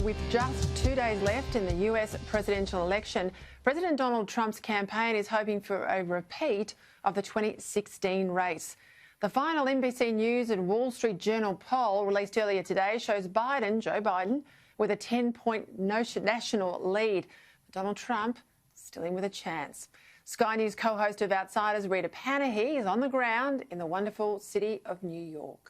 with just 2 days left in the US presidential election, President Donald Trump's campaign is hoping for a repeat of the 2016 race. The final NBC News and Wall Street Journal poll released earlier today shows Joe Biden, with a 10-point national lead. Donald Trump still in with a chance. Sky News co-host of Outsiders, Rita Panahi, is on the ground in the wonderful city of New York.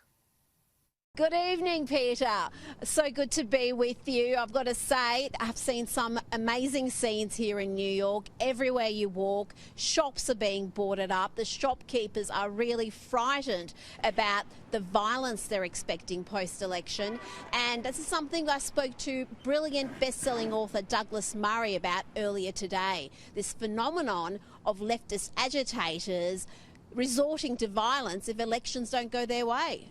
Good evening, Peter. So good to be with you. I've got to say, I've seen some amazing scenes here in New York. Everywhere you walk, shops are being boarded up. The shopkeepers are really frightened about the violence they're expecting post-election. And this is something I spoke to brilliant best-selling author Douglas Murray about earlier today. This phenomenon of leftist agitators resorting to violence if elections don't go their way.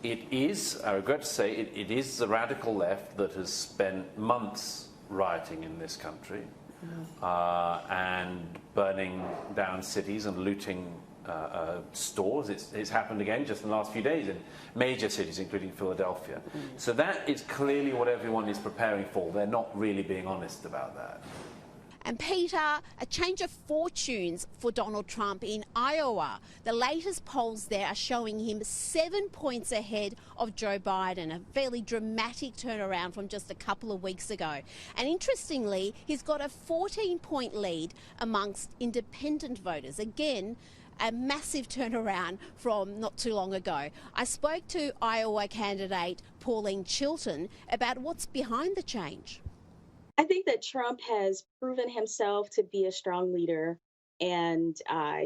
It is, I regret to say, it is the radical left that has spent months rioting in this country and burning down cities and looting stores. It's happened again just in the last few days in major cities, including Philadelphia. So that is clearly what everyone is preparing for. They're not really being honest about that. And Peter, a change of fortunes for Donald Trump in Iowa. The latest polls there are showing him 7 points ahead of Joe Biden, a fairly dramatic turnaround from just a couple of weeks ago. And interestingly, he's got a 14-point lead amongst independent voters. Again, a massive turnaround from not too long ago. I spoke to Iowa candidate Pauline Chilton about what's behind the change. I think that Trump has proven himself to be a strong leader, and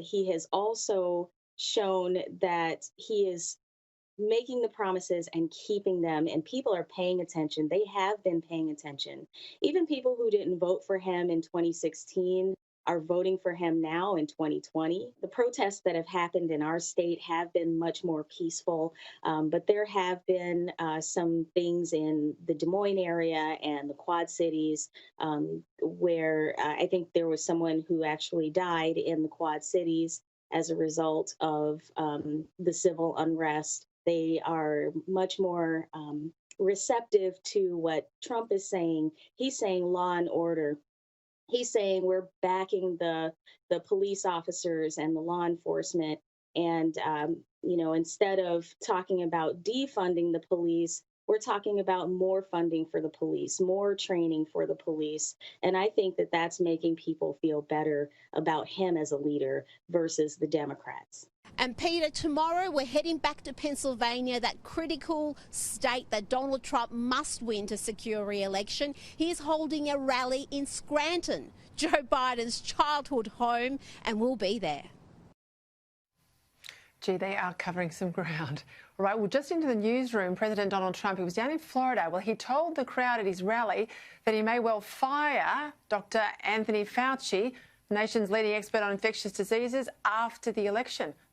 he has also shown that he is making the promises and keeping them, and people are paying attention. They have been paying attention. Even people who didn't vote for him in 2016 are voting for him now in 2020. The protests that have happened in our state have been much more peaceful, but there have been some things in the Des Moines area and the Quad Cities where I think there was someone who actually died in the Quad Cities as a result of the civil unrest. They are much more receptive to what Trump is saying. He's saying law and order. He's saying we're backing the police officers and the law enforcement. And, instead of talking about defunding the police, we're talking about more funding for the police, more training for the police. And I think that that's making people feel better about him as a leader versus the Democrats. And Peter, tomorrow we're heading back to Pennsylvania, that critical state that Donald Trump must win to secure re-election. He's holding a rally in Scranton, Joe Biden's childhood home, and we'll be there. Gee, they are covering some ground. All right, well, just into the newsroom, President Donald Trump, who was down in Florida, well, he told the crowd at his rally that he may well fire Dr. Anthony Fauci, the nation's leading expert on infectious diseases, after the election.